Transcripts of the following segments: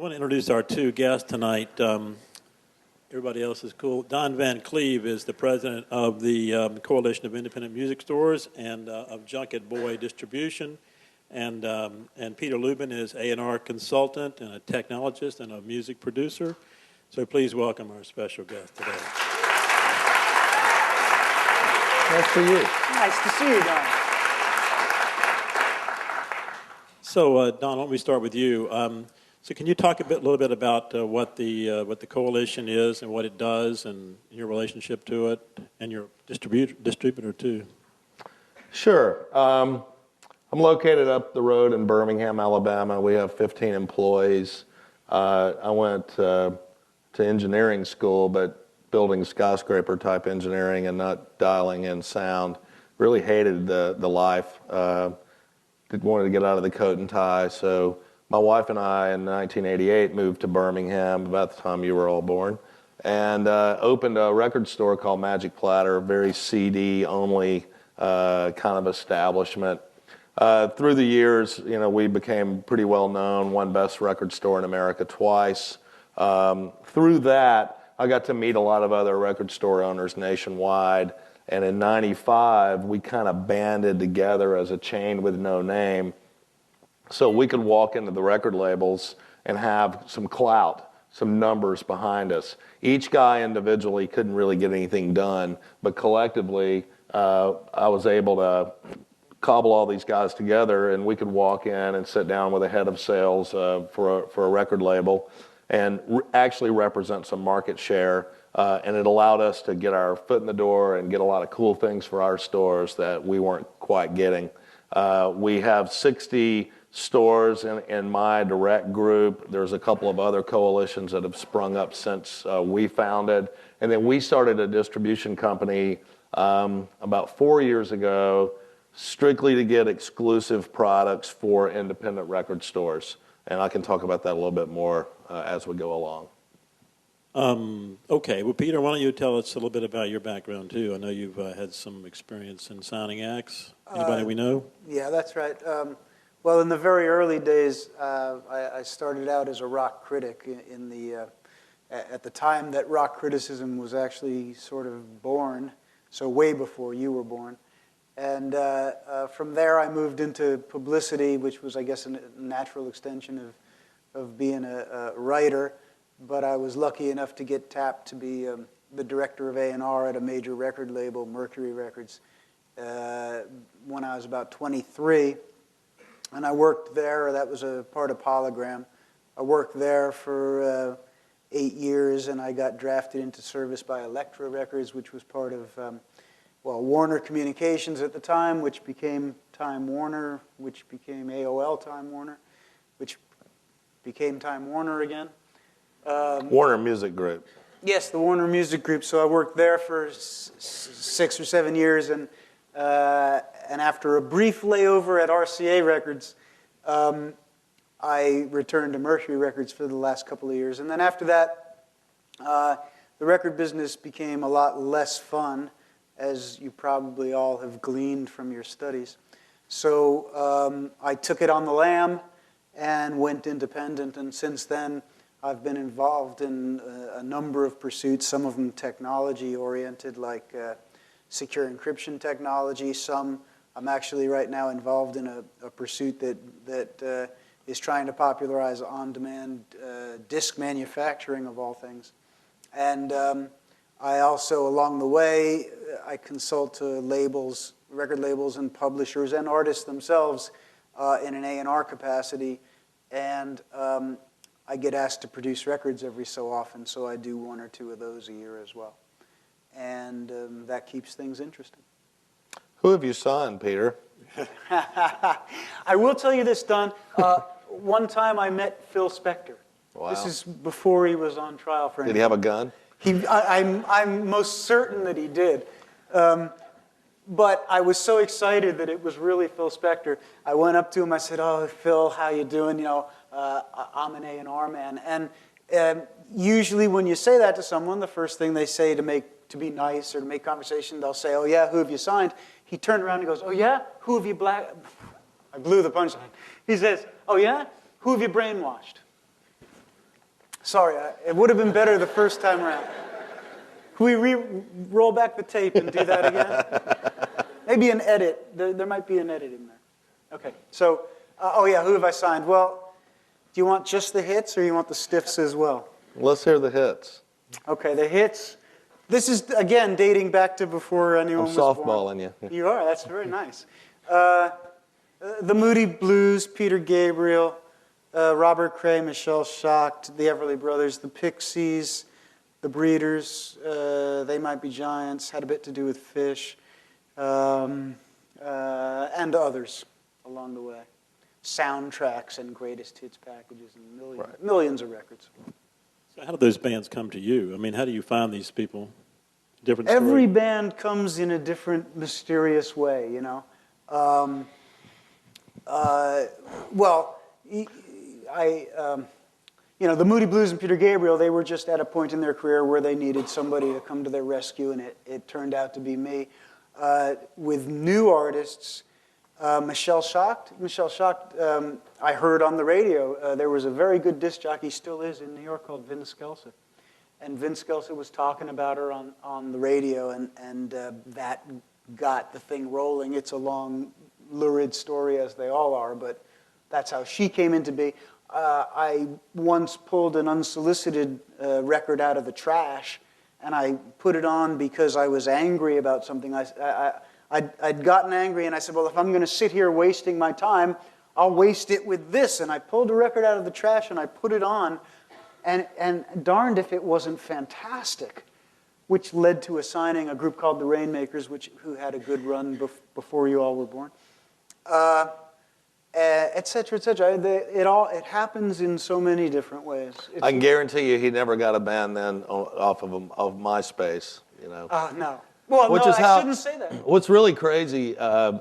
want to introduce our two guests tonight. Everybody else is cool. Don Van Cleave is the president of the Coalition of Independent Music Stores and of Junket Boy Distribution. And Peter Lubin is A&R consultant and a technologist and a music producer. So please welcome our special guest today. Nice to you. Nice to see you, Don. So, Don, why don't we start with you? So can you talk a little bit about what the coalition is and what it does and your relationship to it and your distributor too? Sure. I'm located up the road in Birmingham, Alabama. We have 15 employees. I went to engineering school, but building skyscraper type engineering and not dialing in sound. Really hated the life. Wanted to get out of the coat and tie. So my wife and I in 1988 moved to Birmingham about the time you were all born, and opened a record store called Magic Platter, very CD only kind of establishment. Through the years, we became pretty well known, won Best Record Store in America twice. Through that, I got to meet a lot of other record store owners nationwide, and in '95, we kind of banded together as a chain with no name, so we could walk into the record labels and have some clout, some numbers behind us. Each guy individually couldn't really get anything done, but collectively, I was able to cobble all these guys together, and we could walk in and sit down with a head of sales for a record label and actually represent some market share, and it allowed us to get our foot in the door and get a lot of cool things for our stores that we weren't quite getting. We have 60 stores in my direct group. There's a couple of other coalitions that have sprung up since we founded, and then we started a distribution company about 4 years ago, strictly to get exclusive products for independent record stores. And I can talk about that a little bit more as we go along. Okay. Well, Peter, why don't you tell us a little bit about your background, too? I know you've had some experience in signing acts. Anybody we know? Yeah, that's right. Well, in the very early days, I started out as a rock critic at the time that rock criticism was actually sort of born, so way before you were born. And from there, I moved into publicity, which was, I guess, a natural extension of being a writer. But I was lucky enough to get tapped to be the director of A&R at a major record label, Mercury Records, when I was about 23. And I worked there. That was a part of Polygram. I worked there for 8 years, and I got drafted into service by Elektra Records, which was part of Warner Communications at the time, which became Time Warner, which became AOL Time Warner, which became Time Warner again. Warner Music Group. Yes, the Warner Music Group. So I worked there for 6 or 7 years, and after a brief layover at RCA Records, I returned to Mercury Records for the last couple of years. And then after that, the record business became a lot less fun, as you probably all have gleaned from your studies. So I took it on the lam and went independent, and since then I've been involved in a number of pursuits, some of them technology-oriented, like secure encryption technology. Some I'm actually right now involved in a pursuit that is trying to popularize on-demand disc manufacturing, of all things. And I also, along the way, I consult to labels, record labels and publishers and artists themselves in an A&R capacity. And I get asked to produce records every so often, so I do 1 or 2 of those a year as well. And that keeps things interesting. Who have you signed, Peter? I will tell you this, Don. One time I met Phil Spector. Wow. This is before he was on trial for anything. Did he have a gun? I'm most certain that he did. But I was so excited that it was really Phil Spector. I went up to him. I said, "Oh, Phil, how you doing? I'm an A&R man." And usually when you say that to someone, the first thing they say to be nice or to make conversation, they'll say, "Oh, yeah, who have you signed?" He turned around and goes, "Oh, yeah? Who have you I blew the punchline. He says, "Oh, yeah? Who have you brainwashed?" Sorry, it would have been better the first time around. Can we roll back the tape and do that again? Maybe an edit. There might be an edit in there. Okay, so, who have I signed? Well, do you want just the hits or you want the stiffs as well? Let's hear the hits. Okay, the hits. This is, again, dating back to before anyone was born. I'm softballing you. You are, that's very nice. The Moody Blues, Peter Gabriel, Robert Cray, Michelle Schacht, the Everly Brothers, the Pixies, the Breeders, They Might Be Giants, had a bit to do with Fish, and others along the way. Soundtracks and greatest hits packages and millions of records. So how do those bands come to you? I mean, how do you find these people? Different story? Every band comes in a different mysterious way, you know. The Moody Blues and Peter Gabriel, they were just at a point in their career where they needed somebody to come to their rescue, and it turned out to be me. With new artists, Michelle Schacht, I heard on the radio, there was a very good disc jockey, still is in New York, called Vince Scelsa. And Vince Scelsa was talking about her on the radio, and that got the thing rolling. It's a long, lurid story, as they all are, but that's how she came into being. I once pulled an unsolicited record out of the trash, and I put it on because I was angry about something. I'd gotten angry, and I said, well, if I'm going to sit here wasting my time, I'll waste it with this. And I pulled the record out of the trash, and I put it on, and darned if it wasn't fantastic, which led to assigning a group called the Rainmakers, who had a good run before you all were born, et cetera, et cetera. It happens in so many different ways. I can guarantee you he never got a band then off of MySpace, you know. No. Well, Which no, is I shouldn't say that. What's really crazy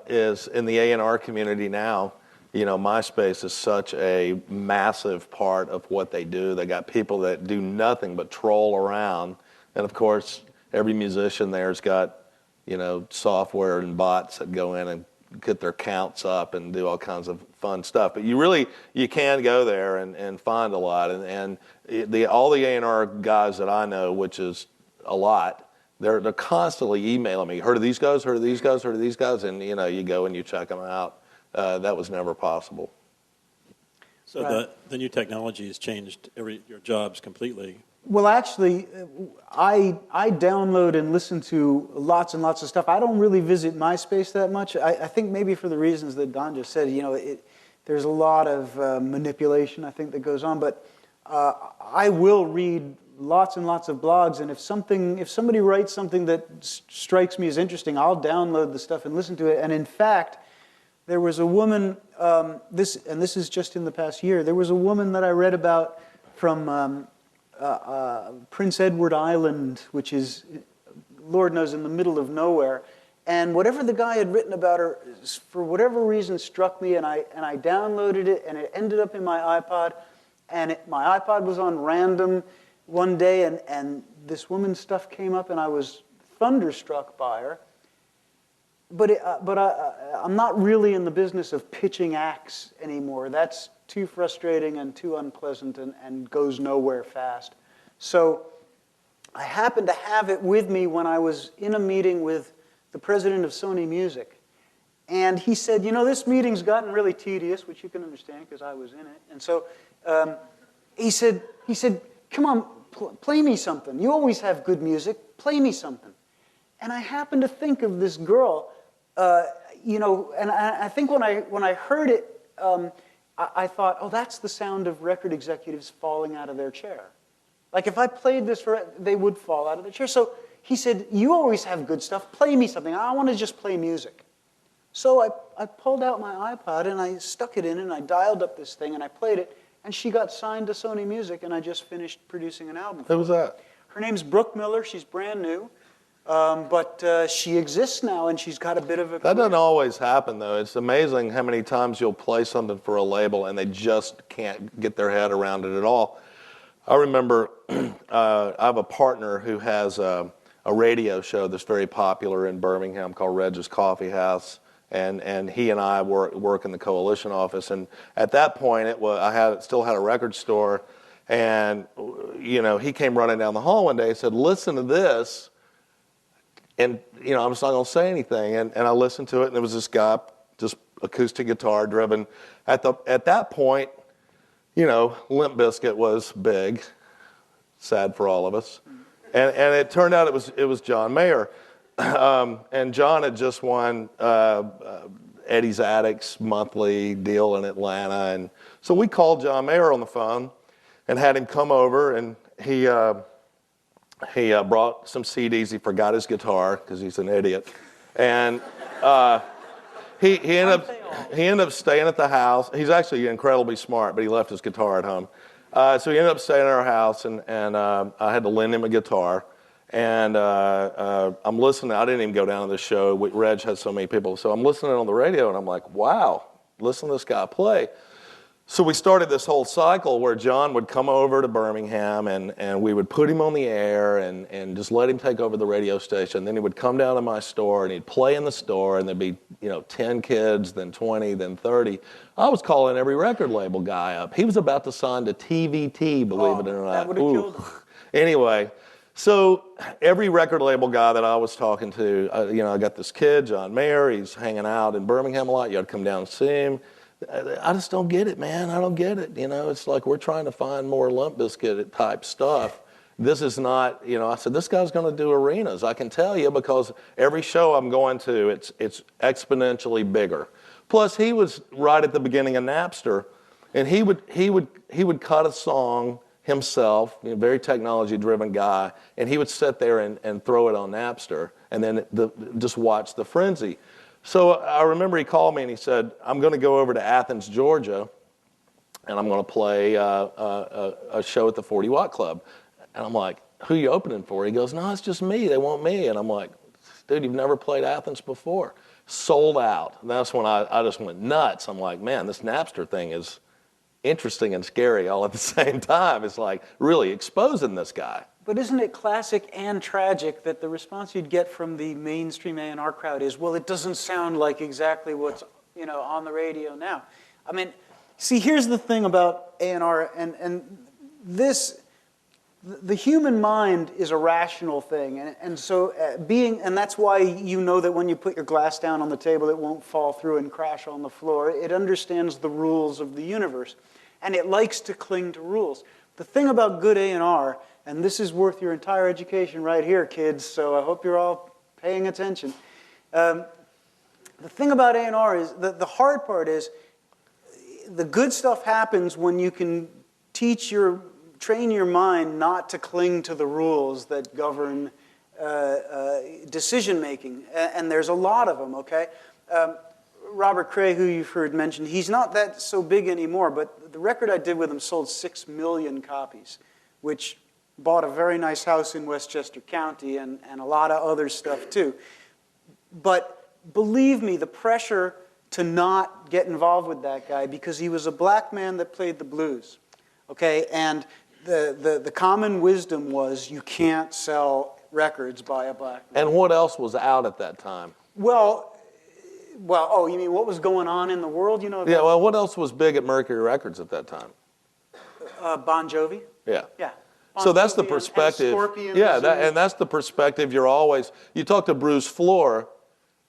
is in the A&R community now, you know, MySpace is such a massive part of what they do. They got people that do nothing but troll around. And, of course, every musician there's got, you know, software and bots that go in and get their counts up and do all kinds of fun stuff. But you can go there and find a lot. And all the A&R guys that I know, which is a lot, they're constantly emailing me, heard of these guys, heard of these guys, heard of these guys? And, you know, you go and you check them out. That was never possible. So right. The new technology has changed your jobs completely. Well, actually, I download and listen to lots and lots of stuff. I don't really visit MySpace that much. I think maybe for the reasons that Don just said. You know, there's a lot of manipulation, I think, that goes on. But I will read lots and lots of blogs, and if somebody writes something that strikes me as interesting, I'll download the stuff and listen to it. And in fact, there was a woman, this is just in the past year, there was a woman that I read about from Prince Edward Island, which is, Lord knows, in the middle of nowhere. And whatever the guy had written about her, for whatever reason, struck me, and I downloaded it, and it ended up in my iPod. And my iPod was on random one day, and this woman's stuff came up, and I was thunderstruck by her. But I'm not really in the business of pitching acts anymore. That's too frustrating and too unpleasant and goes nowhere fast. So I happened to have it with me when I was in a meeting with the president of Sony Music. And he said, you know, this meeting's gotten really tedious, which you can understand because I was in it. And so he said, come on, play me something. You always have good music. Play me something. And I happened to think of this girl, you know, and I think when I heard it, I thought, oh, that's the sound of record executives falling out of their chair. Like if I played this they would fall out of their chair. So he said, you always have good stuff. Play me something. I want to just play music. So I pulled out my iPod and I stuck it in and I dialed up this thing and I played it. And she got signed to Sony Music and I just finished producing an album. Who was that? Her name's Brooke Miller. She's brand new. But she exists now, and she's got a bit of a career. That doesn't always happen, though. It's amazing how many times you'll play something for a label, and they just can't get their head around it at all. I remember I have a partner who has a radio show that's very popular in Birmingham called Reg's Coffee House, and he and I work in the Coalition office. And at that point, I still had a record store, And, he came running down the hall one day and said, listen to this. And, I'm just not going to say anything. And I listened to it, and there was this guy, just acoustic guitar driven. At that point, Limp Bizkit was big, sad for all of us. And it turned out it was John Mayer. And John had just won Eddie's Addicts monthly deal in Atlanta. And so we called John Mayer on the phone and had him come over, and he brought some CDs. He forgot his guitar because he's an idiot. And he ended up staying at the house. He's actually incredibly smart, but he left his guitar at home. So he ended up staying at our house, and I had to lend him a guitar. And I'm listening. I didn't even go down to the show. Reg had so many people. So I'm listening on the radio, and I'm like, wow, listen to this guy play. So we started this whole cycle where John would come over to Birmingham, and we would put him on the air and just let him take over the radio station. Then he would come down to my store, and he'd play in the store, and there'd be 10 kids, then 20, then 30. I was calling every record label guy up. He was about to sign to TVT, believe it or not. That would have killed him. Anyway, so every record label guy that I was talking to, I got this kid, John Mayer. He's hanging out in Birmingham a lot. You ought to come down and see him. I just don't get it, man. I don't get it. It's like we're trying to find more Limp Bizkit type stuff. This is not, I said, this guy's going to do arenas. I can tell you, because every show I'm going to, it's exponentially bigger. Plus, he was right at the beginning of Napster, and he would cut a song himself, very technology-driven guy, and he would sit there and throw it on Napster, and then just watch the frenzy. So I remember he called me and he said, I'm going to go over to Athens, Georgia, and I'm going to play a show at the 40 Watt Club. And I'm like, who are you opening for? He goes, no, it's just me. They want me. And I'm like, dude, you've never played Athens before. Sold out. And that's when I just went nuts. I'm like, man, this Napster thing is interesting and scary all at the same time. It's like really exposing this guy. But isn't it classic and tragic that the response you'd get from the mainstream A&R crowd is, well, it doesn't sound like exactly what's on the radio now. I mean, see, here's the thing about A&R, and this, the human mind is a rational thing, and so and that's why that when you put your glass down on the table, it won't fall through and crash on the floor. It understands the rules of the universe, and it likes to cling to rules. The thing about good A&R, and this is worth your entire education right here, kids, so I hope you're all paying attention. The thing about A&R is, the hard part is, the good stuff happens when you can train your mind not to cling to the rules that govern decision-making, and there's a lot of them, okay? Robert Cray, who you've heard mentioned, he's not that so big anymore, but the record I did with him sold 6 million copies, which bought a very nice house in Westchester County and a lot of other stuff too. But believe me, the pressure to not get involved with that guy, because he was a black man that played the blues, okay? And the common wisdom was you can't sell records by a black man. And what else was out at that time? Well, you mean what was going on in the world? Yeah, well, what else was big at Mercury Records at that time? Bon Jovi. Yeah. Yeah. So that's the perspective. And that's the perspective you talk to Bruce Floor,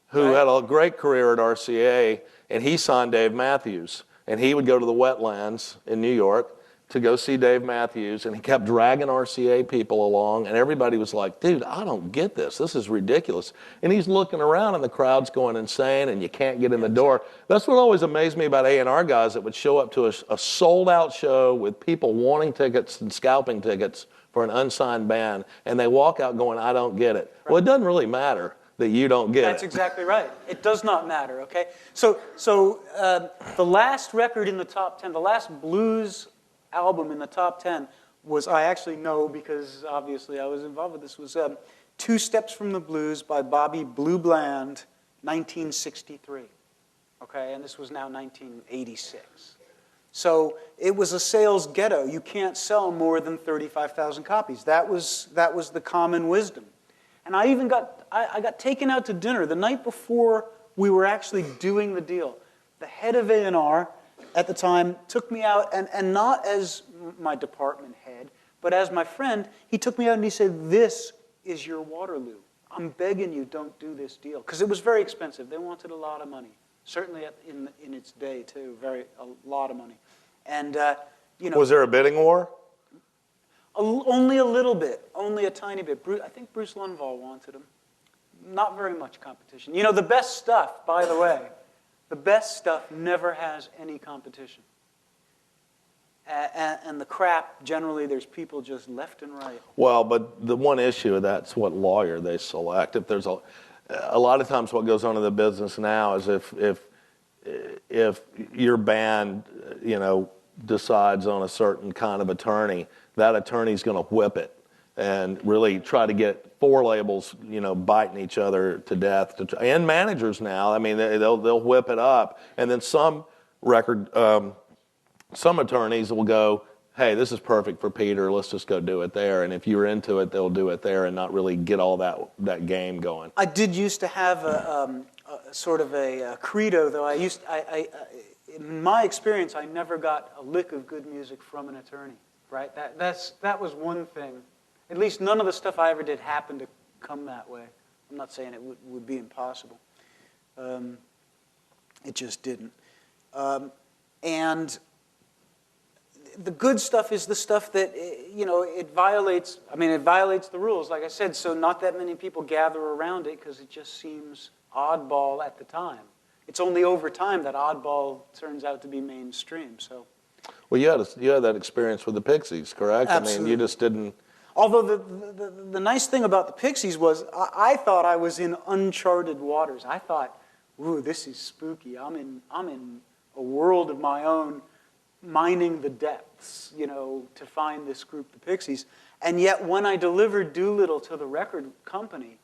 who had a great career at RCA, and he signed Dave Matthews. And he would go to the wetlands in New York to go see Dave Matthews, and he kept dragging RCA people along, and everybody was like, dude, I don't get this. This is ridiculous. And he's looking around, and the crowd's going insane, and you can't get in the door. That's what always amazed me about A&R guys that would show up to a sold-out show with people wanting tickets and scalping tickets for an unsigned band, and they walk out going, I don't get it. Right. Well, it doesn't really matter that you don't get it. That's exactly right. It does not matter, okay? So the last record in the top 10, the last blues album in the top 10 was, I actually know because obviously I was involved with this, was Two Steps from the Blues by Bobby Blue Bland, 1963. Okay, and this was now 1986. So it was a sales ghetto. You can't sell more than 35,000 copies. That was the common wisdom. And I even got taken out to dinner the night before we were actually doing the deal. The head of A&R at the time took me out, and not as my department head, but as my friend, he took me out and he said, "This is your Waterloo. I'm begging you, don't do this deal." Because it was very expensive. They wanted a lot of money. Certainly in its day, too, a lot of money. And, Was there a bidding war? Only a little bit, only a tiny bit. I think Bruce Lundvall wanted him. Not very much competition. The best stuff, by the way, the best stuff never has any competition. And the crap, generally, there's people just left and right. Well, but the one issue, that's what lawyer they select. If there's a lot of times what goes on in the business now is if your band, decides on a certain kind of attorney, that attorney's going to whip it and really try to get 4 labels, biting each other to death. And managers now, I mean, they'll whip it up, and then some attorneys will go, "Hey, this is perfect for Peter. Let's just go do it there." And if you're into it, they'll do it there and not really get all that game going. I did used to have a sort of a credo, though. In my experience, I never got a lick of good music from an attorney. Right? That was one thing. At least none of the stuff I ever did happened to come that way. I'm not saying it would be impossible. It just didn't. And the good stuff is the stuff that, it violates the rules, like I said, so not that many people gather around it because it just seems oddball at the time. It's only over time that oddball turns out to be mainstream, so. Well, you had that experience with the Pixies, correct? Absolutely. I mean, you just didn't. Although the nice thing about the Pixies was I thought I was in uncharted waters. I thought, "Ooh, this is spooky. I'm in a world of my own, mining the depths, to find this group, the Pixies." And yet, when I delivered Doolittle to the record company,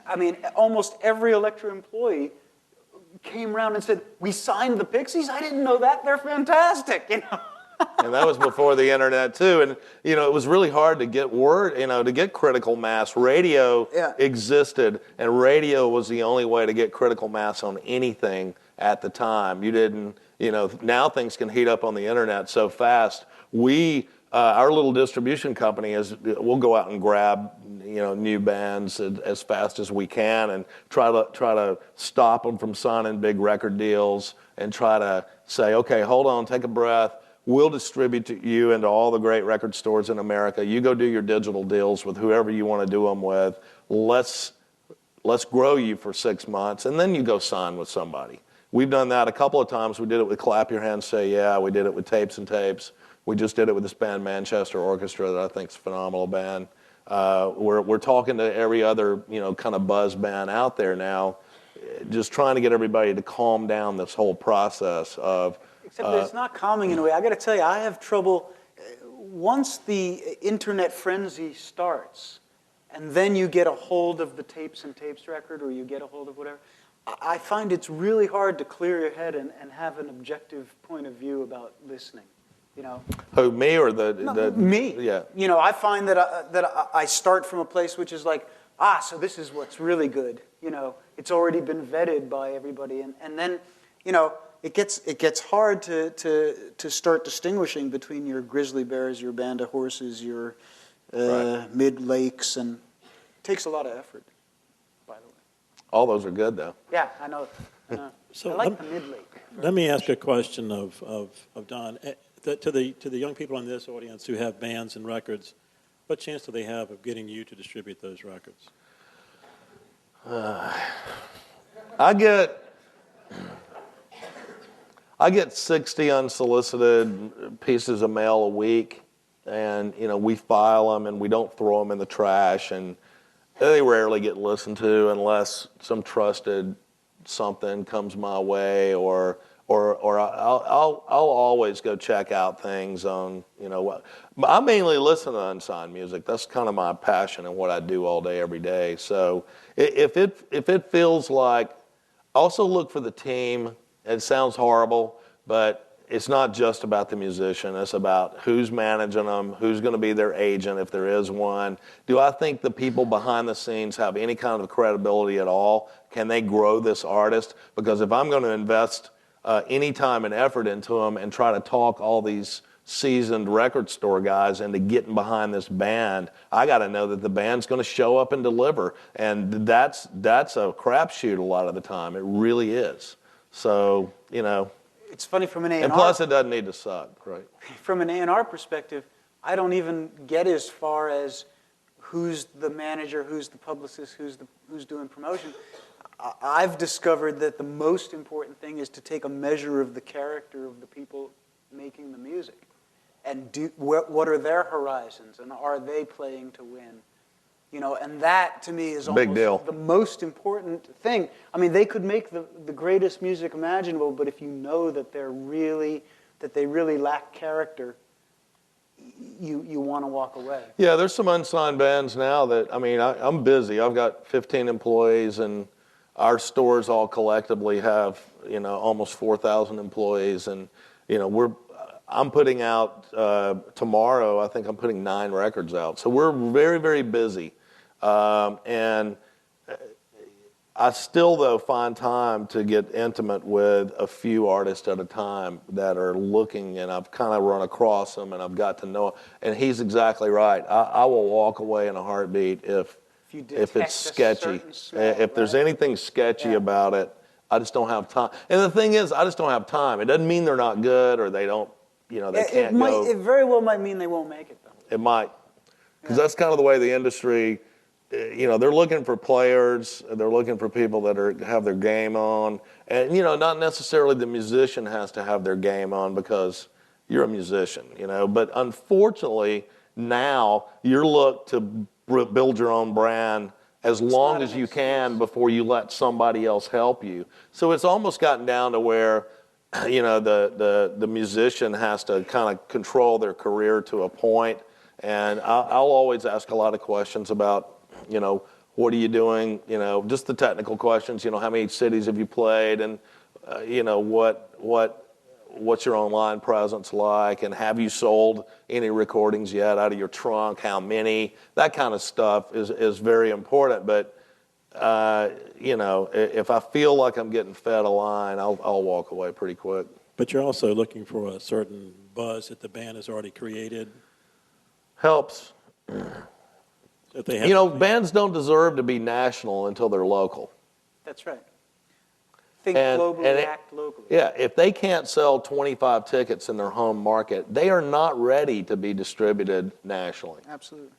I mean, almost every Elektra employee came around and said, "We signed the Pixies? I didn't know that. They're fantastic." And that was before the internet too, and it was really hard to get word, to get critical mass. Radio existed, and radio was the only way to get critical mass on anything at the time. You didn't, now things can heat up on the internet so fast. Our little distribution company we'll go out and grab new bands as fast as we can and try to stop them from signing big record deals and try to say, "Okay, hold on, take a breath. We'll distribute to you into all the great record stores in America. You go do your digital deals with whoever you want to do them with. Let's grow you for 6 months, and then you go sign with somebody." We've done that a couple of times. We did it with Clap Your Hands, Say Yeah. We did it with Tapes and Tapes. We just did it with this band, Manchester Orchestra, that I think is a phenomenal band. We're talking to every other kind of buzz band out there now, just trying to get everybody to calm down this whole process of. Except that it's not calming in a way. I got to tell you, I have trouble once the internet frenzy starts, and then you get a hold of the Tapes and Tapes record, or you get a hold of whatever. I find it's really hard to clear your head and have an objective point of view about listening. Who, me or me? Yeah. I find that I start from a place which is like, so this is what's really good. It's already been vetted by everybody, and then, it gets hard to start distinguishing between your grizzly bears, your band of horses, your mid-lakes, and it takes a lot of effort, by the way. All those are good, though. Yeah, I know. So I like the mid-lake. Let me ask a question of Don. To the young people in this audience who have bands and records, what chance do they have of getting you to distribute those records? I get 60 unsolicited pieces of mail a week, and we file them and we don't throw them in the trash, and they rarely get listened to unless some trusted something comes my way, or I'll always go check out things on what. I mainly listen to unsigned music. That's kind of my passion and what I do all day, every day. So if it feels like, also look for the team. It sounds horrible, but it's not just about the musician. It's about who's managing them, who's going to be their agent if there is one. Do I think the people behind the scenes have any kind of credibility at all? Can they grow this artist? Because if I'm going to invest any time and effort into them and try to talk all these seasoned record store guys into getting behind this band. I got to know that the band's going to show up and deliver, and that's a crapshoot a lot of the time. It really is. So, you know. It's funny from an A&R. And plus, it doesn't need to suck, right? From an A&R perspective, I don't even get as far as who's the manager, who's the publicist, who's doing promotion. I've discovered that the most important thing is to take a measure of the character of the people making the music, and what are their horizons, and are they playing to win? You know, and that to me is Big deal. the most important thing. I mean, they could make the greatest music imaginable, but if you know that they really lack character, you want to walk away. Yeah, there's some unsigned bands now that, I mean, I'm busy. I've got 15 employees, and our stores all collectively have, you know, almost 4,000 employees, and, you know, I'm putting out, tomorrow, I think I'm putting 9 records out. So we're very, very busy. And I still, though, find time to get intimate with a few artists at a time that are looking, and I've kind of run across them, and I've got to know. And he's exactly right. I will walk away in a heartbeat if it's sketchy. If there's anything sketchy about it, I just don't have time. And the thing is, I just don't have time. It doesn't mean they're not good or they don't, you know, they can't go. It very well might mean they won't make it, though. It might. Because that's kind of the way the industry, you know, they're looking for players. They're looking for people that have their game on. And, you know, not necessarily the musician has to have their game on because you're a musician, you know. But unfortunately, now you're looked to build your own brand as long as you can before you let somebody else help you. So it's almost gotten down to where, you know, the musician has to kind of control their career to a point. And I'll always ask a lot of questions about, you know, what are you doing? You know, just the technical questions. You know, how many cities have you played? And you know, what's your online presence like? And have you sold any recordings yet out of your trunk? How many? That kind of stuff is very important. But you know, if I feel like I'm getting fed a line, I'll walk away pretty quick. But you're also looking for a certain buzz that the band has already created. Helps. If they have, you know, bands don't deserve to be national until they're local. That's right. Think globally, act locally. Yeah, if they can't sell 25 tickets in their home market, they are not ready to be distributed nationally. Absolutely.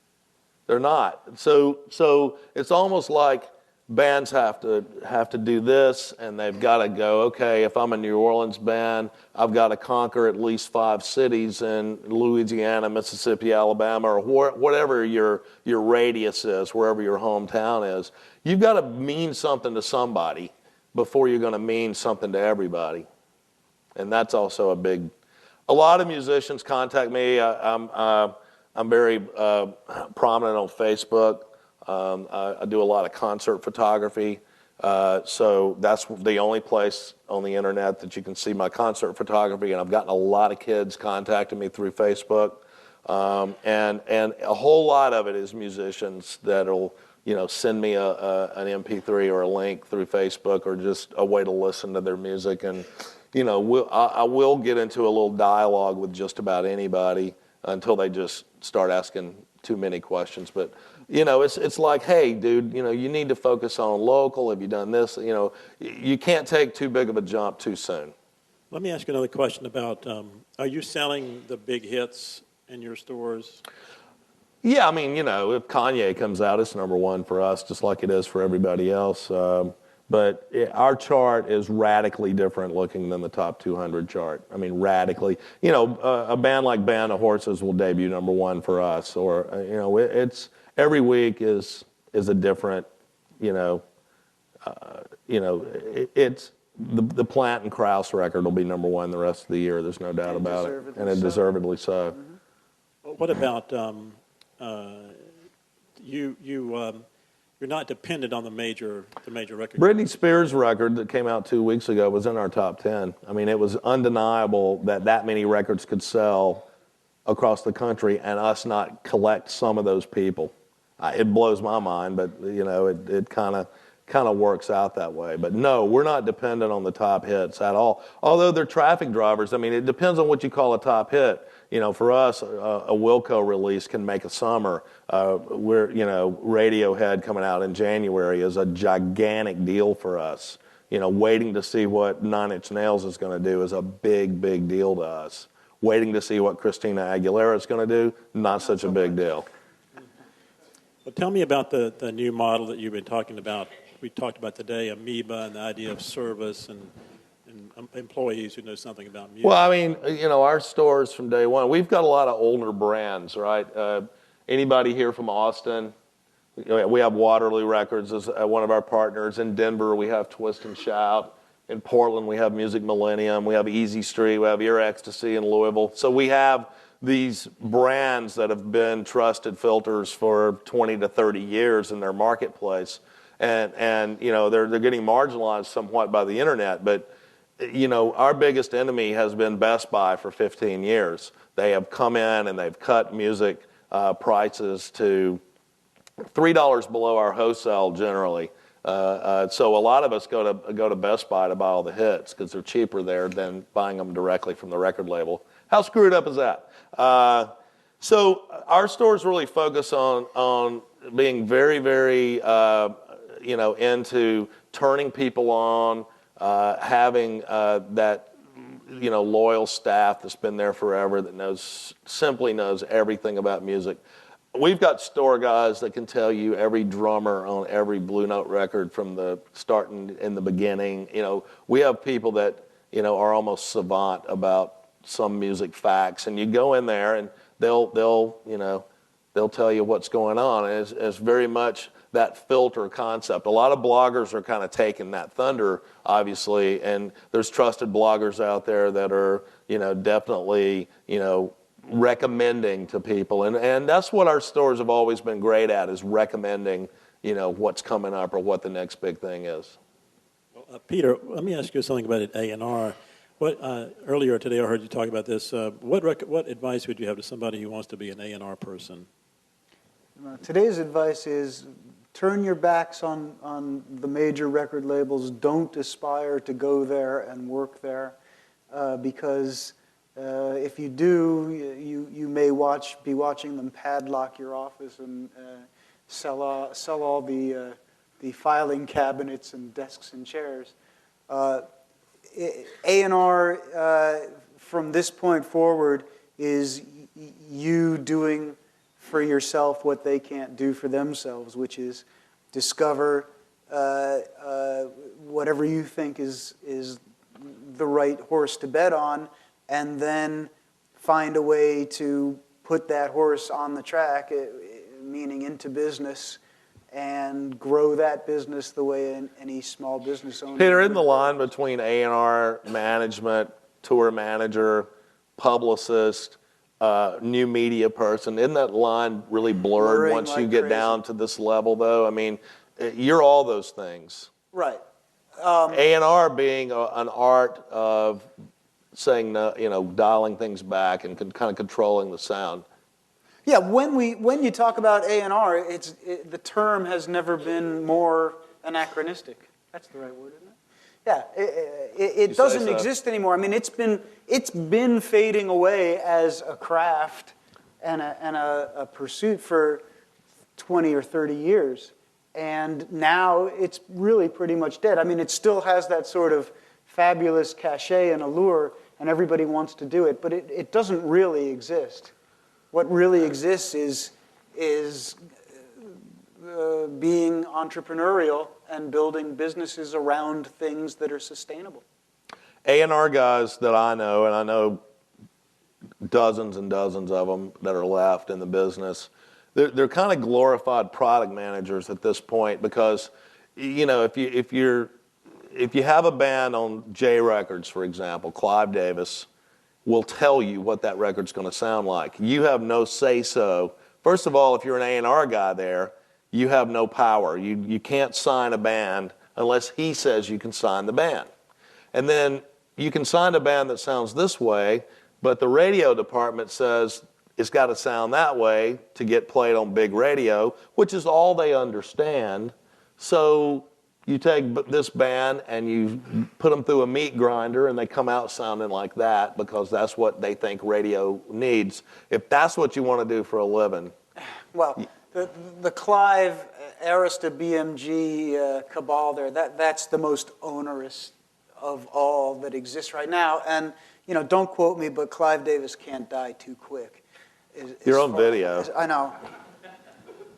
They're not. So it's almost like bands have to do this, and they've got to go, okay, if I'm a New Orleans band, I've got to conquer at least 5 cities in Louisiana, Mississippi, Alabama, or whatever your radius is, wherever your hometown is. You've got to mean something to somebody before you're going to mean something to everybody. And that's also a lot of musicians contact me. I'm very prominent on Facebook. I do a lot of concert photography, so that's the only place on the internet that you can see my concert photography, and I've gotten a lot of kids contacting me through Facebook, and a whole lot of it is musicians that'll, you know, send me an MP3 or a link through Facebook or just a way to listen to their music, and, you know, I will get into a little dialogue with just about anybody until they just start asking too many questions. But, you know, it's like, hey, dude, you know, you need to focus on local. Have you done this? You know, you can't take too big of a jump too soon. let me ask you another question about, are you selling the big hits in your stores? Yeah, I mean, you know, if Kanye comes out, it's number one for us, just like it is for everybody else. But our chart is radically different looking than the top 200 chart. I mean, radically. You know, a band like Band of Horses will debut number one for us, or you know, it's every week is a different. It's the Plant and Krause record will be number one the rest of the year. There's no doubt about it, and deservedly so. Mm-hmm. What about you're not dependent on the major record. Britney Spears' record that came out 2 weeks ago was in our top 10. I mean, it was undeniable that many records could sell across the country and us not collect some of those people. It blows my mind, but you know, it kind of kind of works out that way. But no, we're not dependent on the top hits at all. Although they're traffic drivers, I mean, it depends on what you call a top hit. For us, a Wilco release can make a summer. Radiohead coming out in January is a gigantic deal for us. Waiting to see what Nine Inch Nails is going to do is a big, big deal to us. Waiting to see what Christina Aguilera is going to do, not such a big deal. Well, tell me about the new model that you've been talking about. We talked about today, Amoeba, and the idea of service and employees who know something about music. Well, I mean, our stores from day one, we've got a lot of older brands, right? Anybody here from Austin? We have Waterloo Records as one of our partners. In Denver, we have Twist and Shout. In Portland, we have Music Millennium. We have Easy Street. We have Ear Ecstasy in Louisville. So we have these brands that have been trusted filters for 20 to 30 years in their marketplace. And they're getting marginalized somewhat by the internet. But, our biggest enemy has been Best Buy for 15 years. They have come in and they've cut music prices to $3 below our wholesale generally. So a lot of us go to Best Buy to buy all the hits because they're cheaper there than buying them directly from the record label. How screwed up is that? So our stores really focus on being very, very into turning people on, having that loyal staff that's been there forever that simply knows everything about music. We've got store guys that can tell you every drummer on every Blue Note record from the starting in the beginning. We have people that are almost savant about some music facts, and you go in there and they'll tell you what's going on. And it's very much that filter concept. A lot of bloggers are kind of taking that thunder, obviously, and there's trusted bloggers out there that are definitely recommending to people, and that's what our stores have always been great at, is recommending what's coming up or what the next big thing is. Well, Peter, let me ask you something about A&R. Earlier today I heard you talk about this. What advice would you have to somebody who wants to be an A&R person? Today's advice is turn your backs on the major record labels. Don't aspire to go there and work there, because if you do, you may be watching them padlock your office and sell all the filing cabinets and desks and chairs. A&R from this point forward is you doing for yourself what they can't do for themselves, which is discover whatever you think is the right horse to bet on, and then find a way to put that horse on the track, meaning into business, and grow that business the way any small business owner. Peter, isn't the line between A&R management, tour manager, publicist, new media person, isn't that line really blurred once you get down to this level, though? I mean, you're all those things. Right. A&R being an art of saying no, dialing things back and kind of controlling the sound. Yeah, when you talk about A&R, the term has never been more anachronistic. That's the right word, isn't it? Yeah, it doesn't exist anymore. I mean, it's been fading away as a craft and a pursuit for 20 or 30 years, and now it's really pretty much dead. I mean, it still has that sort of fabulous cachet and allure, and everybody wants to do it, but it doesn't really exist. What really exists is being entrepreneurial and building businesses around things that are sustainable. A&R guys that I know, and I know dozens and dozens of them that are left in the business, they're kind of glorified product managers at this point, because if you have a band on J Records, for example, Clive Davis will tell you what that record's going to sound like. You have no say-so. First of all, if you're an A&R guy there, you have no power. You can't sign a band unless he says you can sign the band. And then you can sign a band that sounds this way, but the radio department says it's got to sound that way to get played on big radio, which is all they understand. So, you take this band and you put them through a meat grinder and they come out sounding like that because that's what they think radio needs. If that's what you want to do for a living. Well, the Clive, Arista, BMG cabal there, that's the most onerous of all that exists right now. And, don't quote me, but Clive Davis can't die too quick. You're on video. I know.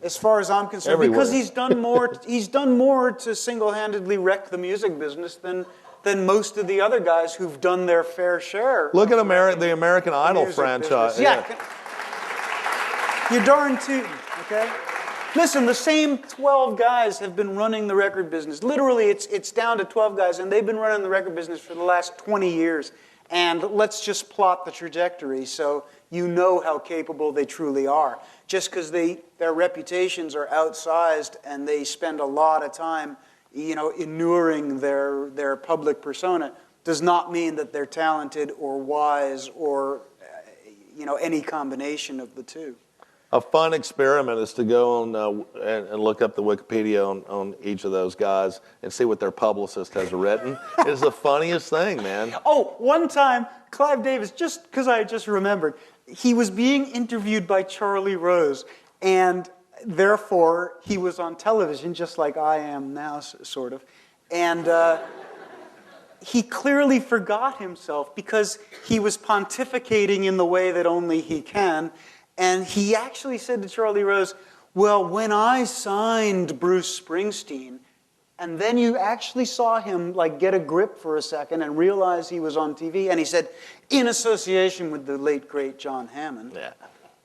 As far as I'm concerned, Everywhere. because he's done more to single-handedly wreck the music business than most of the other guys who've done their fair share. Look at the American Idol franchise. Yeah. You're darn tootin', okay? Listen, the same 12 guys have been running the record business. Literally, it's down to 12 guys, and they've been running the record business for the last 20 years. And let's just plot the trajectory so you know how capable they truly are. Just because their reputations are outsized and they spend a lot of time, inuring their public persona, does not mean that they're talented or wise or, any combination of the two. A fun experiment is to go on and look up the Wikipedia on each of those guys and see what their publicist has written. It's the funniest thing, man. Oh, one time, Clive Davis, just because I just remembered, he was being interviewed by Charlie Rose, and therefore he was on television, just like I am now, sort of. And he clearly forgot himself because he was pontificating in the way that only he can. And he actually said to Charlie Rose, well, when I signed Bruce Springsteen, and then you actually saw him get a grip for a second and realize he was on TV, and he said, in association with the late, great John Hammond.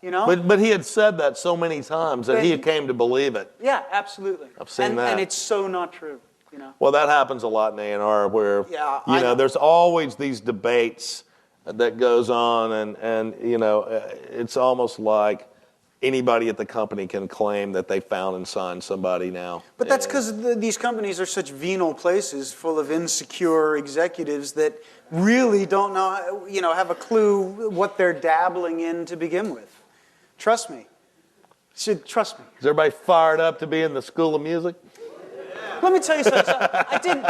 Yeah. But he had said that so many times that he came to believe it. Yeah, absolutely. I've seen that. And it's so not true, Well, that happens a lot in A&R where, there's always these debates that goes on, and it's almost like anybody at the company can claim that they found and signed somebody now. But that's because these companies are such venal places full of insecure executives that really don't know, have a clue what they're dabbling in to begin with. Trust me. Trust me. Is everybody fired up to be in the School of Music? Let me tell you something.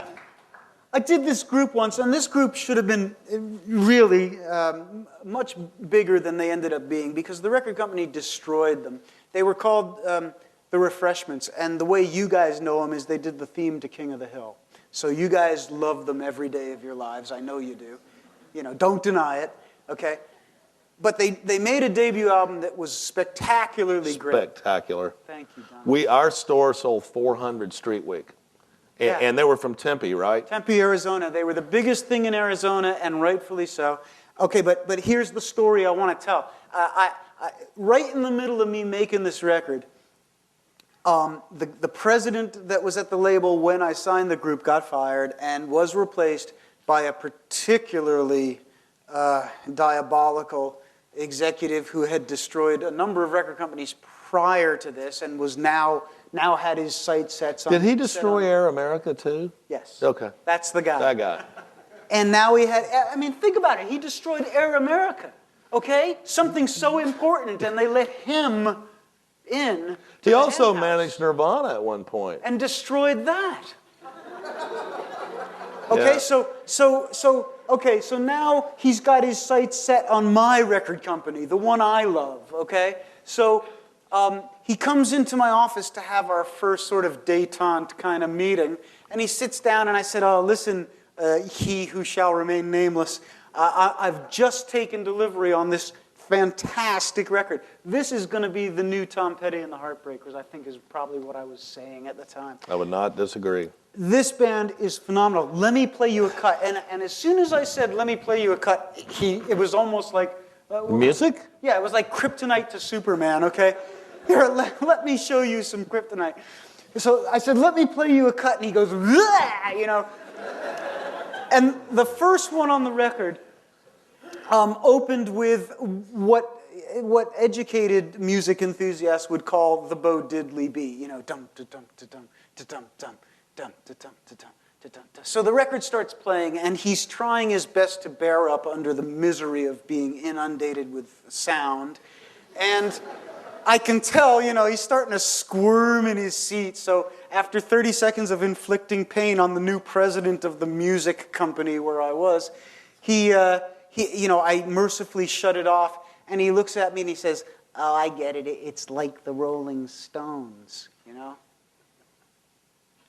I did this group once, and this group should have been really much bigger than they ended up being because the record company destroyed them. They were called the Refreshments, and the way you guys know them is they did the theme to King of the Hill. So you guys love them every day of your lives. I know you do. Don't deny it, okay? But they made a debut album that was spectacularly great. Spectacular. Thank you, Don. Our store sold 400 Street Week. And they were from Tempe, right? Tempe, Arizona. They were the biggest thing in Arizona, and rightfully so. Okay, but here's the story I want to tell. Right in the middle of me making this record, the president that was at the label when I signed the group got fired and was replaced by a particularly diabolical executive who had destroyed a number of record companies prior to this and was now had his sights set on... Did he destroy Air America too? Yes. Okay. That's the guy. That guy. And now think about it. He destroyed Air America, okay? Something so important, and they let him in. He also managed Nirvana at one point. And destroyed that. Okay, yeah. So now he's got his sights set on my record company, the one I love, okay? So he comes into my office to have our first sort of détente kind of meeting, and he sits down, and I said, oh, listen, he who shall remain nameless, I've just taken delivery on this fantastic record. This is going to be the new Tom Petty and the Heartbreakers, I think is probably what I was saying at the time. I would not disagree. This band is phenomenal. Let me play you a cut. And as soon as I said, let me play you a cut, it was almost like... Music? Yeah, it was like kryptonite to Superman, okay? Here, let me show you some kryptonite. So I said, let me play you a cut, and he goes, "Bleh," And the first one on the record opened with what educated music enthusiasts would call the Bo Diddley bee, dum da dum da dum da dum dum dum da dum da dum da dum da. So the record starts playing, and he's trying his best to bear up under the misery of being inundated with sound, and I can tell, he's starting to squirm in his seat. So after 30 seconds of inflicting pain on the new president of the music company where I was, I mercifully shut it off, and he looks at me and he says, "Oh, I get it. It's like the Rolling Stones,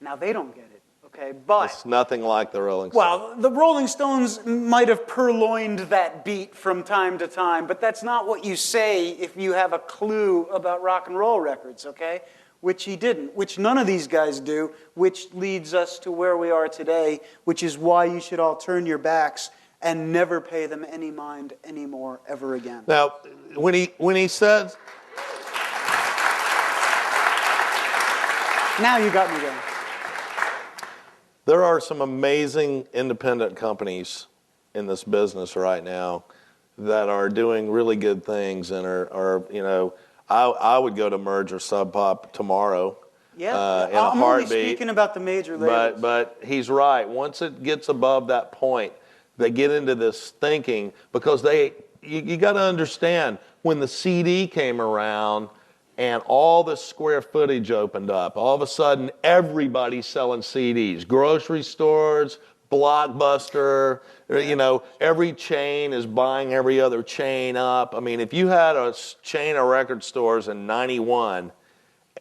Now, they don't get it, okay? But It's nothing like the Rolling Stones. well, the Rolling Stones might have purloined that beat from time to time, but that's not what you say if you have a clue about rock and roll records, okay? Which he didn't, which none of these guys do, which leads us to where we are today, which is why you should all turn your backs and never pay them any mind anymore ever again. Now, when he says... Now you got me going. There are some amazing independent companies in this business right now that are doing really good things and I would go to Merge or Sub Pop tomorrow. Yeah, in a I'm only heartbeat. speaking about the major labels. But he's right. Once it gets above that point, they get into this thinking because you got to understand when the CD came around. And all the square footage opened up. All of a sudden, everybody's selling CDs. Grocery stores, Blockbuster, every chain is buying every other chain up. I mean, if you had a chain of record stores in 91,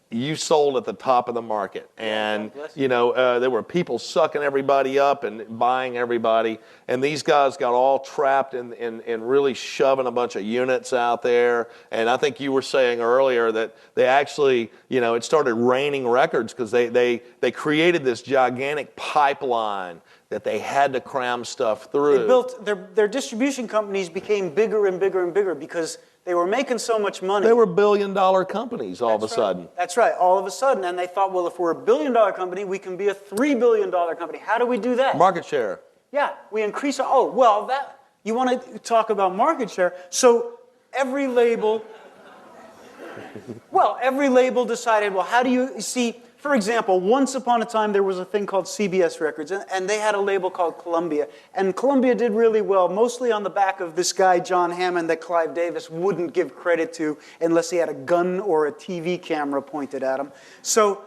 you sold at the top of the market. And, there were people sucking everybody up and buying everybody. And these guys got all trapped in really shoving a bunch of units out there. And I think you were saying earlier that they actually, it started raining records because they created this gigantic pipeline that they had to cram stuff through. They built, their distribution companies became bigger and bigger and bigger because they were making so much money. They were billion-dollar companies all of a sudden. That's right, all of a sudden. And they thought, well, if we're a billion-dollar company, we can be a $3 billion company. How do we do that? Market share. Yeah, we increase our, you want to talk about market share. So every label decided, how do you see, for example, once upon a time there was a thing called CBS Records, and they had a label called Columbia. And Columbia did really well, mostly on the back of this guy, John Hammond, that Clive Davis wouldn't give credit to unless he had a gun or a TV camera pointed at him. So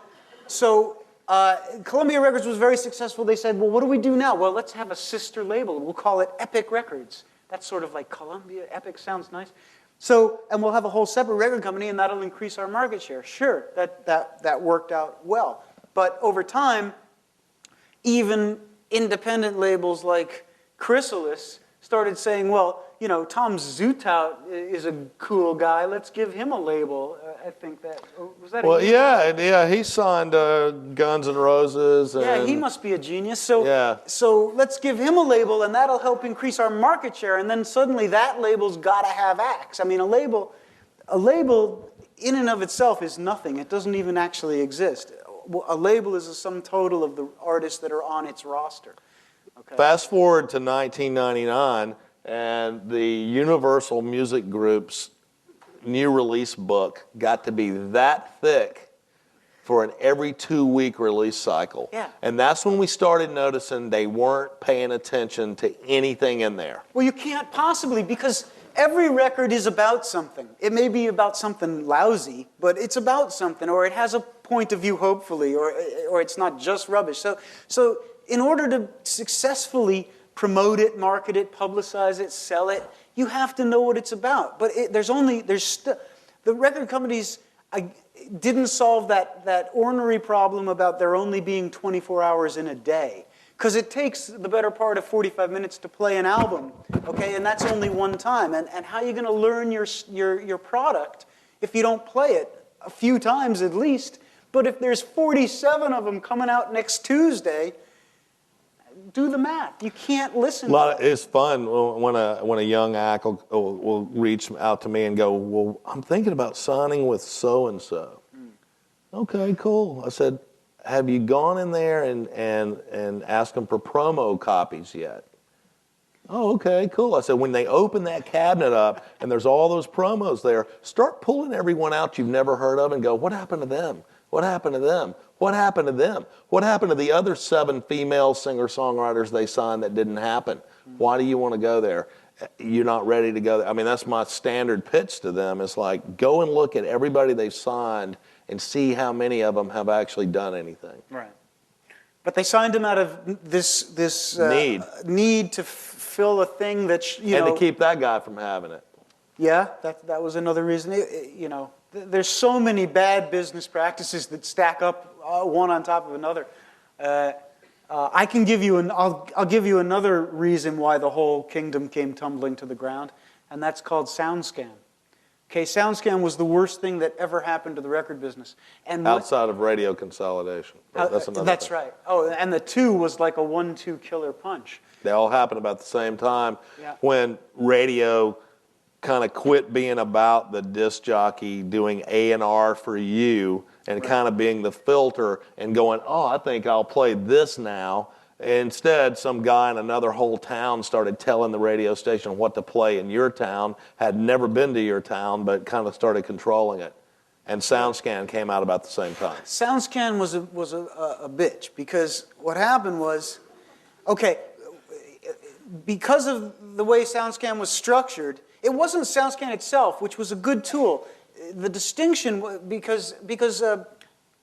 Columbia Records was very successful. They said, well, what do we do now? Well, let's have a sister label. We'll call it Epic Records. That's sort of like Columbia. Epic sounds nice. And we'll have a whole separate record company, and that'll increase our market share. Sure, that worked out well. But over time, even independent labels like Chrysalis started saying, well, Tom Zutaut is a cool guy. Let's give him a label. I think that, was that he signed Guns N' Roses. Yeah, he must be a genius. So let's give him a label, and that'll help increase our market share. And then suddenly that label's got to have acts. I mean, a label in and of itself is nothing. It doesn't even actually exist. A label is a sum total of the artists that are on its roster. Okay. Fast forward to 1999, and the Universal Music Group's new release book got to be that thick for an every 2-week release cycle. Yeah. And that's when we started noticing they weren't paying attention to anything in there. Well, you can't possibly, because every record is about something. It may be about something lousy, but it's about something, or it has a point of view, hopefully, or it's not just rubbish. So in order to successfully promote it, market it, publicize it, sell it, you have to know what it's about. But the record companies didn't solve that ornery problem about there only being 24 hours in a day. Because it takes the better part of 45 minutes to play an album, okay? And that's only one time. And how are you going to learn your product if you don't play it a few times at least? But if there's 47 of them coming out next Tuesday, do the math. You can't listen. It's fun when a young act will reach out to me and go, well, I'm thinking about signing with so-and-so. Okay, cool. I said, have you gone in there and asked them for promo copies yet? Oh, okay, cool. I said, when they open that cabinet up and there's all those promos there, start pulling everyone out you've never heard of and go, what happened to them? What happened to them? What happened to them? What happened to the other 7 female singer-songwriters they signed that didn't happen? Why do you want to go there? you're not ready to go. I mean, that's my standard pitch to them. It's like, go and look at everybody they've signed and see how many of them have actually done anything. Right. But they signed him out of this need to fill a thing that to keep that guy from having it. Yeah, that was another reason. There's so many bad business practices that stack up one on top of another. I can give you I'll give you another reason why the whole kingdom came tumbling to the ground, and that's called SoundScan. Okay, SoundScan was the worst thing that ever happened to the record business. And outside of radio consolidation. That's another That's thing. right. Oh, and the two was like a 1-2 killer punch. They all happened about the same time Yeah. when radio kind of quit being about the disc jockey doing A&R for you and kind of being the filter and going, oh, I think I'll play this now. Instead, some guy in another whole town started telling the radio station what to play in your town, had never been to your town, but kind of started controlling it. And SoundScan came out about the same time. SoundScan was a bitch, because what happened was, okay, because of the way SoundScan was structured, it wasn't SoundScan itself, which was a good tool. The distinction, because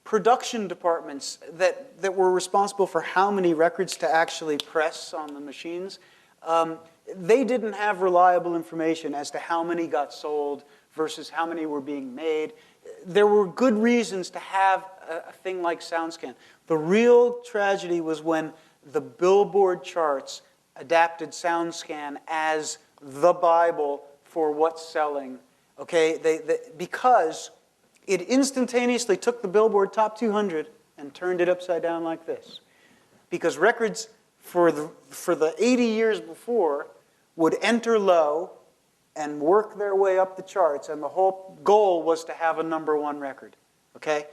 production departments that were responsible for how many records to actually press on the machines, they didn't have reliable information as to how many got sold versus how many were being made. There were good reasons to have a thing like SoundScan. The real tragedy was when the Billboard charts adapted SoundScan as the Bible for what's selling. Okay, because it instantaneously took the Billboard Top 200 and turned it upside down like this. Because records for the 80 years before would enter low and work their way up the charts, and the whole goal was to have a #1 record. Okay?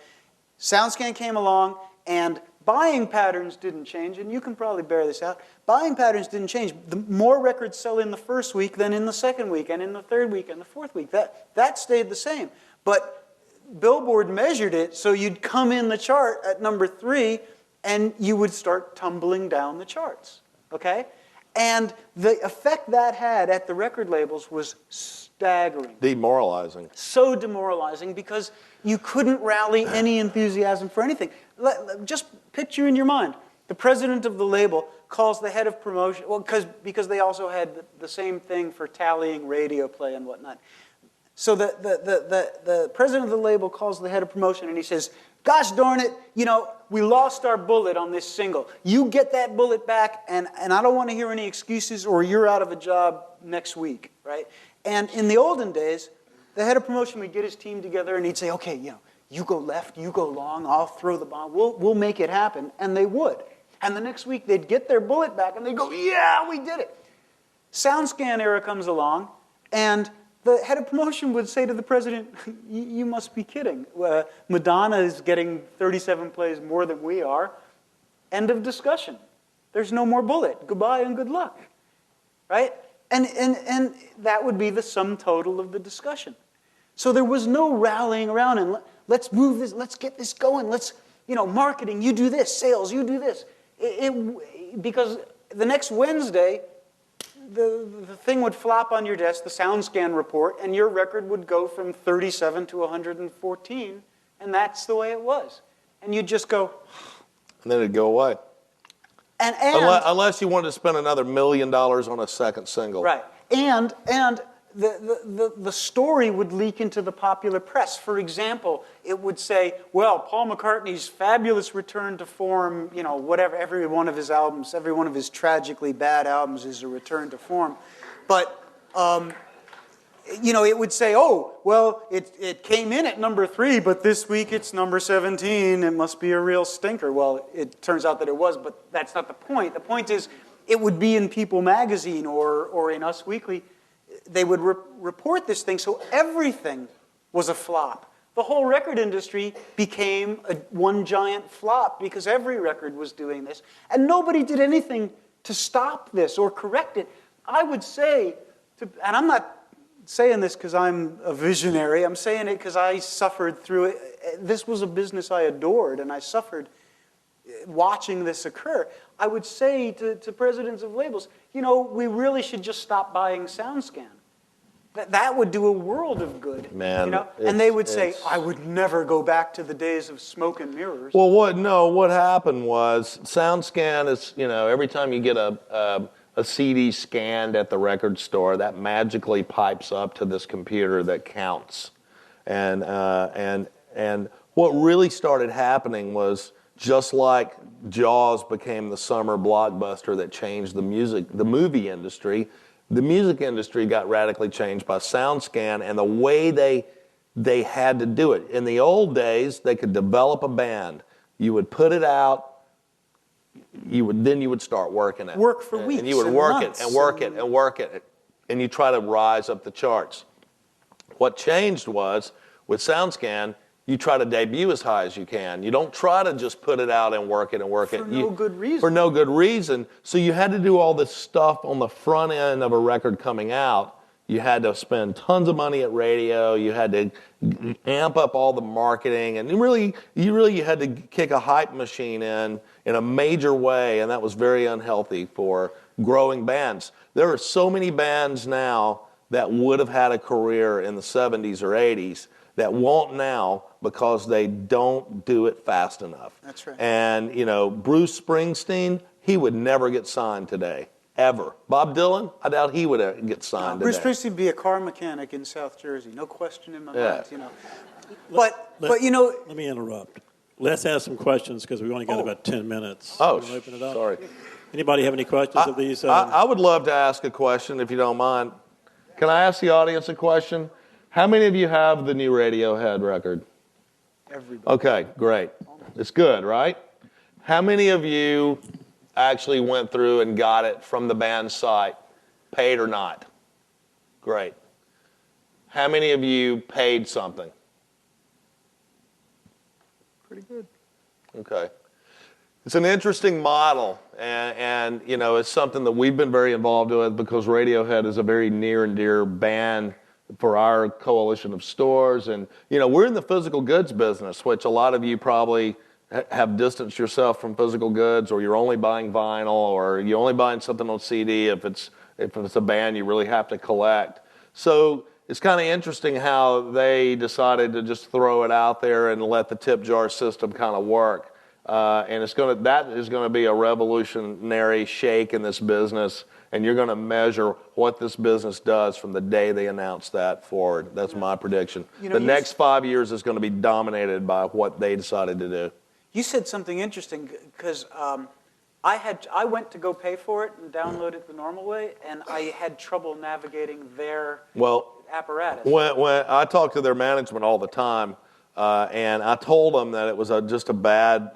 SoundScan came along, and buying patterns didn't change, and you can probably bear this out. Buying patterns didn't change. The more records sell in the first week than in the second week, and in the third week, and the fourth week. That stayed the same. But Billboard measured it so you'd come in the chart at #3 and you would start tumbling down the charts. Okay? And the effect that had at the record labels was staggering. Demoralizing. So demoralizing, because you couldn't rally any enthusiasm for anything. Just picture in your mind, the president of the label calls the head of promotion, well, because they also had the same thing for tallying radio play and whatnot. So the president of the label calls the head of promotion and he says, gosh darn it, we lost our bullet on this single. You get that bullet back, and I don't want to hear any excuses, or you're out of a job next week, right? And in the olden days, the head of promotion would get his team together and he'd say, okay, you go left, you go long, I'll throw the bomb, we'll make it happen. And they would. And the next week they'd get their bullet back and they'd go, yeah, we did it. SoundScan era comes along, and the head of promotion would say to the president, you must be kidding. Madonna is getting 37 plays more than we are. End of discussion. There's no more bullet. Goodbye and good luck. Right? And that would be the sum total of the discussion. So there was no rallying around and let's move this, let's get this going, marketing, you do this, sales, you do this. Because the next Wednesday, the thing would flop on your desk, the SoundScan report, and your record would go from 37 to 114, and that's the way it was. And you'd just go... And then it'd go away. And unless you wanted to spend another $1 million on a second single. Right. And the story would leak into the popular press. For example, it would say, well, Paul McCartney's fabulous return to form, whatever, every one of his albums, every one of his tragically bad albums is a return to form. But, it would say, oh, well, it came in at #3, but this week it's #17. It must be a real stinker. Well, it turns out that it was, but that's not the point. The point is, it would be in People magazine or in Us Weekly. They would report this thing, so everything was a flop. The whole record industry became one giant flop because every record was doing this, and nobody did anything to stop this or correct it. I would say, and I'm not saying this because I'm a visionary, I'm saying it because I suffered through it. This was a business I adored, and I suffered. watching this occur, I would say to presidents of labels, we really should just stop buying SoundScan. That would do a world of good. Man, and they would say, I would never go back to the days of smoke and mirrors. Well, what happened was SoundScan is, every time you get a CD scanned at the record store, that magically pipes up to this computer that counts. And what really started happening was, just like Jaws became the summer blockbuster that changed the movie industry, the music industry got radically changed by SoundScan and the way they had to do it. In the old days, they could develop a band. You would put it out. You would start working it. Work for weeks and you would and work months it and work it and work it, and you try to rise up the charts. What changed was, with SoundScan, you try to debut as high as you can. You don't try to just put it out and work it and work it. For no good reason. For no good reason. So you had to do all this stuff on the front end of a record coming out. You had to spend tons of money at radio. You had to amp up all the marketing, and you really had to kick a hype machine in a major way, and that was very unhealthy for growing bands. There are so many bands now that would have had a career in the 70s or 80s that won't now because they don't do it fast enough. That's right. And, Bruce Springsteen, he would never get signed today, ever. Bob Dylan, I doubt he would get signed Bruce today. Springsteen would be a car mechanic in South Jersey, no question in my Yeah. mind. Let me interrupt. Let's ask some questions because we've only got about 10 minutes. Oh, Wanna open it up? sorry. Anybody have any questions of these? I would love to ask a question, if you don't mind. Can I ask the audience a question? How many of you have the new Radiohead record? Everybody. Okay, great. It's good, right? How many of you actually went through and got it from the band's site, paid or not? Great. How many of you paid something? Pretty good. Okay. It's an interesting model, and it's something that we've been very involved with because Radiohead is a very near and dear band for our coalition of stores. And, we're in the physical goods business, which a lot of you probably have distanced yourself from physical goods, or you're only buying vinyl, or you're only buying something on CD if it's a band you really have to collect. So it's kind of interesting how they decided to just throw it out there and let the tip jar system kind of work. And that is going to be a revolutionary shake in this business. And you're going to measure what this business does from the day they announce that forward. That's my prediction. The next 5 years is going to be dominated by what they decided to do. You said something interesting because I went to go pay for it and download it the normal way, and I had trouble navigating their apparatus. When I talk to their management all the time, and I told them that it was just a bad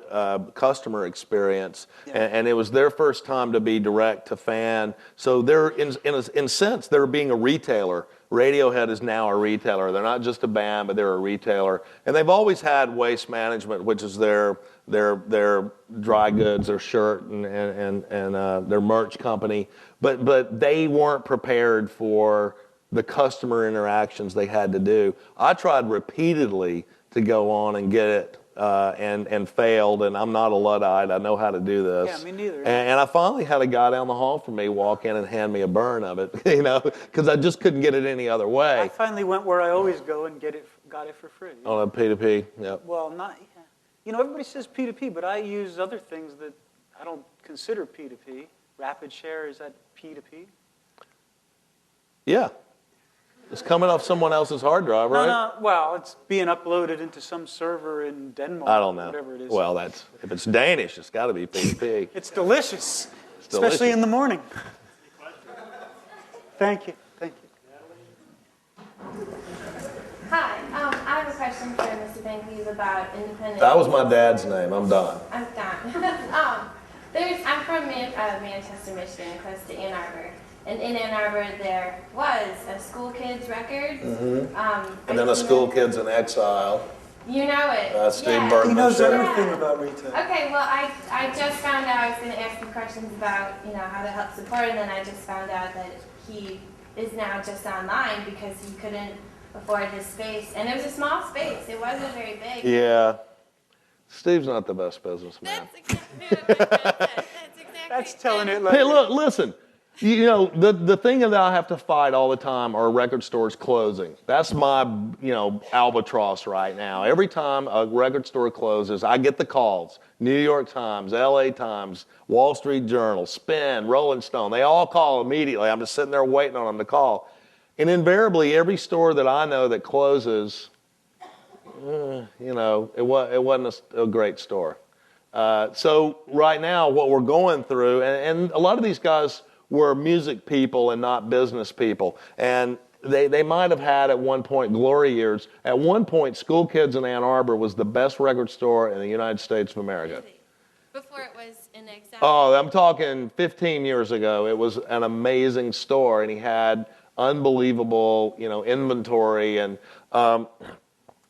customer experience, and it was their first time to be direct to fan. So they're, in a sense, they're being a retailer. Radiohead is now a retailer. They're not just a band, but they're a retailer. And they've always had Waste Management, which is their dry goods, their shirt, and their merch company. But they weren't prepared for the customer interactions they had to do. I tried repeatedly to go on and get it and failed, and I'm not a Luddite. I know how to do this. Yeah, me neither. And I finally had a guy down the hall from me walk in and hand me a burn of it, because I just couldn't get it any other way. I finally went where I always go and got it for free. On a P2P, yep. Well, everybody says P2P, but I use other things that I don't consider P2P. Rapid Share, is that P2P? Yeah. It's coming off someone else's hard drive, right? No, well, it's being uploaded into some server in Denmark. I don't know. Whatever it is. Well, if it's Danish, it's got to be P2P. It's delicious, It's especially delicious. in the morning. Thank you. Hi, I have a question for Mr. Van Cleave about independent. That was my dad's name. I'm done. I'm done. I'm from Manchester, Michigan, close to Ann Arbor. And in Ann Arbor, there was a School Kids record. Mm-hmm. And then a School Kids in Exile. You know it. Steve Burton. He knows Sure. everything about retail. Okay, well, I just found out I was going to ask you questions about, how to help support, and then I just found out that he is now just online because he couldn't afford his space. And it was a small space. It wasn't very big. Yeah. Steve's not the best businessman. That's That's exactly. That's telling it. Hey, look, listen. You know, the thing that I have to fight all the time are record stores closing. That's my, albatross right now. Every time a record store closes, I get the calls. New York Times, LA Times, Wall Street Journal, Spin, Rolling Stone. They all call immediately. I'm just sitting there waiting on them to call. And invariably, every store that I know that closes, it wasn't a great store. So right now, what we're going through, and a lot of these guys were music people and not business people. And they might have had at one point glory years. At one point, School Kids in Ann Arbor was the best record store in the United States of America. Really? Before it was in exile? Oh, I'm talking 15 years ago. It was an amazing store, and he had unbelievable, inventory. And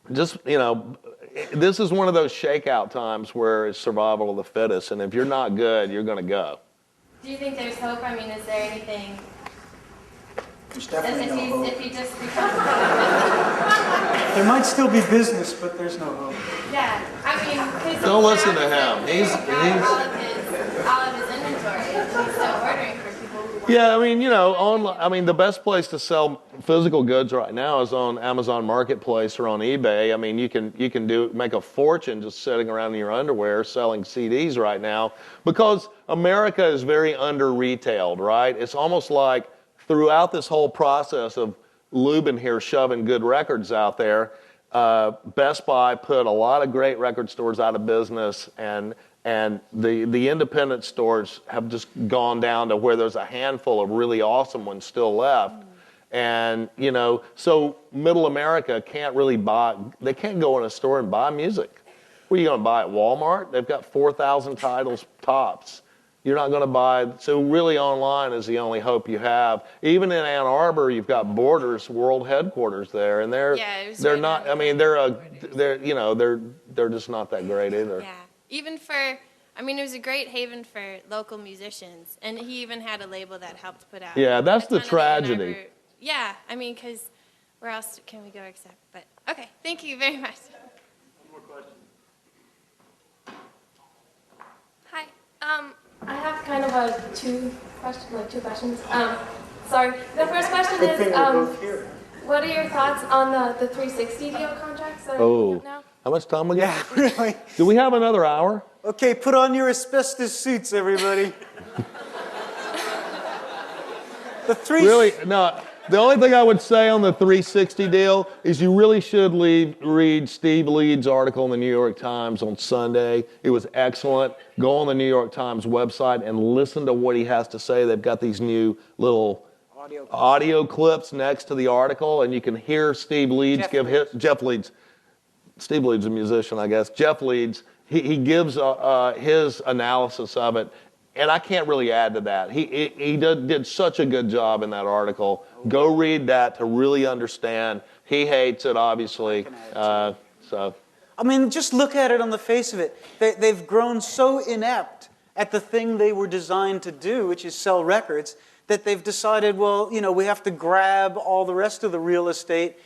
this is one of those shakeout times where it's survival of the fittest. And if you're not good, you're going to go. Do you think there's hope? I mean, is there anything? There's definitely no hope. If he just becomes. There might still be business, but there's no hope. Yeah, I mean, Don't listen to him. He's all of his inventory. And he's still ordering for people who want. Yeah, online. The best place to sell physical goods right now is on Amazon Marketplace or on eBay. I mean, you can make a fortune just sitting around in your underwear selling CDs right now because America is very under-retailed, right? It's almost like throughout this whole process of Lubin here shoving good records out there, Best Buy put a lot of great record stores out of business, and the independent stores have just gone down to where there's a handful of really awesome ones still left. And, so middle America can't really they can't go in a store and buy music. What are you going to buy at Walmart? They've got 4,000 titles tops. You're not going to buy, so really online is the only hope you have. Even in Ann Arbor, you've got Borders world headquarters there, and they're not. I mean, they're just not that great either. Yeah, even it was a great haven for local musicians, and he even had a label that helped put out. Yeah, that's the ton of tragedy. Yeah, because where else can we go except? But okay, thank you very much. One more question. Hi. I have kind of two questions. Sorry. The first question Good thing is, we're both here. what are your thoughts on the 360 deal contracts that are coming up now? How much time we got? Yeah, really. Do we have another hour? Okay, put on your asbestos suits, everybody. Really? No. The only thing I would say on the 360 deal is you really should read Steve Leeds' article in the New York Times on Sunday. It was excellent. Go on the New York Times website and listen to what he has to say. They've got these new little audio clips next to the article, and you can hear Steve Leeds Jeff Leeds. Steve Leeds is a musician, I guess. Jeff Leeds, he gives his analysis of it. And I can't really add to that. He did such a good job in that article. Go read that to really understand. He hates it, obviously. Just look at it on the face of it. They've grown so inept at the thing they were designed to do, which is sell records, that they've decided, we have to grab all the rest of the real estate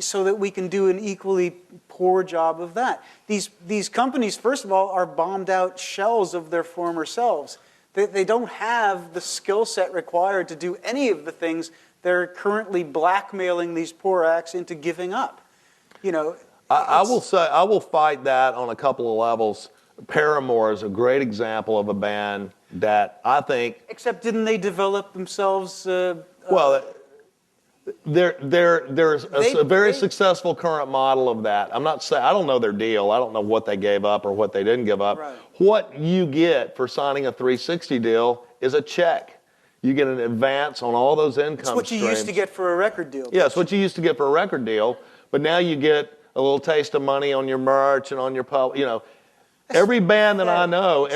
so that we can do an equally poor job of that. These companies, first of all, are bombed out shells of their former selves. They don't have the skill set required to do any of the things they're currently blackmailing these poor acts into giving up. I will say, I will fight that on a couple of levels. Paramore is a great example of a band that I think... Except didn't they develop themselves... There's a very successful current model of that. I'm not saying, I don't know their deal. I don't know what they gave up or what they didn't give up. Right. What you get for signing a 360 deal is a check. You get an advance on all those income streams. It's what you used to get for a record deal. Yeah, it's what you used to get for a record deal. But now you get a little taste of money on your merch and on your every band that I know,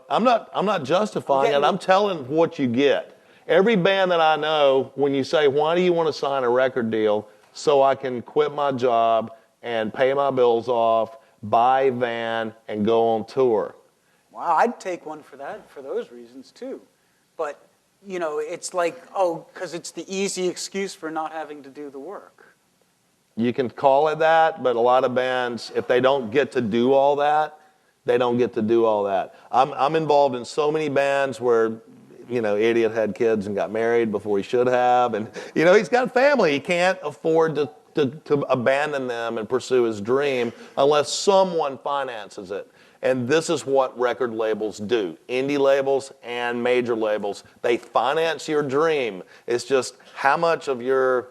I'm not justifying it. I'm telling what you get. Every band that I know, when you say, why do you want to sign a record deal? So I can quit my job and pay my bills off, buy a van, and go on tour. Wow, I'd take one for that, for those reasons too. But, it's like, because it's the easy excuse for not having to do the work. You can call it that, but a lot of bands, if they don't get to do all that, They don't get to do all that. I'm involved in so many bands where, Idiot had kids and got married before he should have. And, he's got a family. He can't afford to abandon them and pursue his dream unless someone finances it. And this is what record labels do. Indie labels and major labels, they finance your dream. It's just how much of your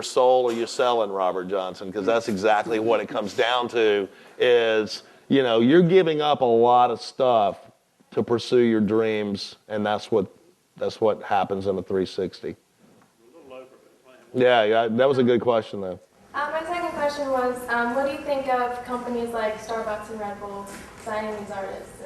soul are you selling, Robert Johnson? Because that's exactly what it comes down to is, you're giving up a lot of stuff to pursue your dreams, and that's what happens in a 360. Yeah, that was a good question, though. My second question was, what do you think of companies like Starbucks and Redbull signing these artists?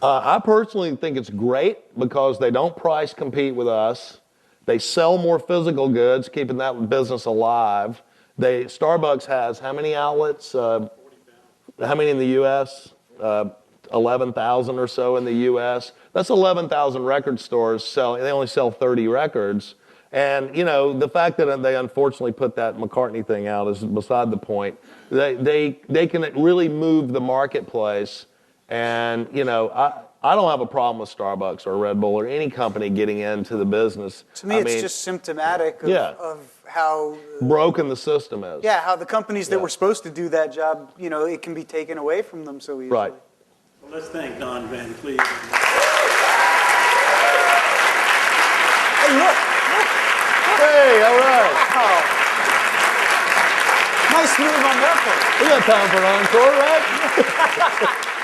I personally think it's great because they don't price compete with us. They sell more physical goods, keeping that business alive. Starbucks has how many outlets? How many in the U.S.? 11,000 or so in the U.S. That's 11,000 record stores selling. They only sell 30 records. And, the fact that they unfortunately put that McCartney thing out is beside the point. They can really move the marketplace. And, I don't have a problem with Starbucks or Red Bull or any company getting into the business. To me, it's just symptomatic of how broken the system is. Yeah, how the companies that were supposed to do that job, it can be taken away from them so easily. Right. Well, let's thank Don Van Cleave. Hey, look. Hey, all right. Oh. Nice move on that part. We got time for an encore, right?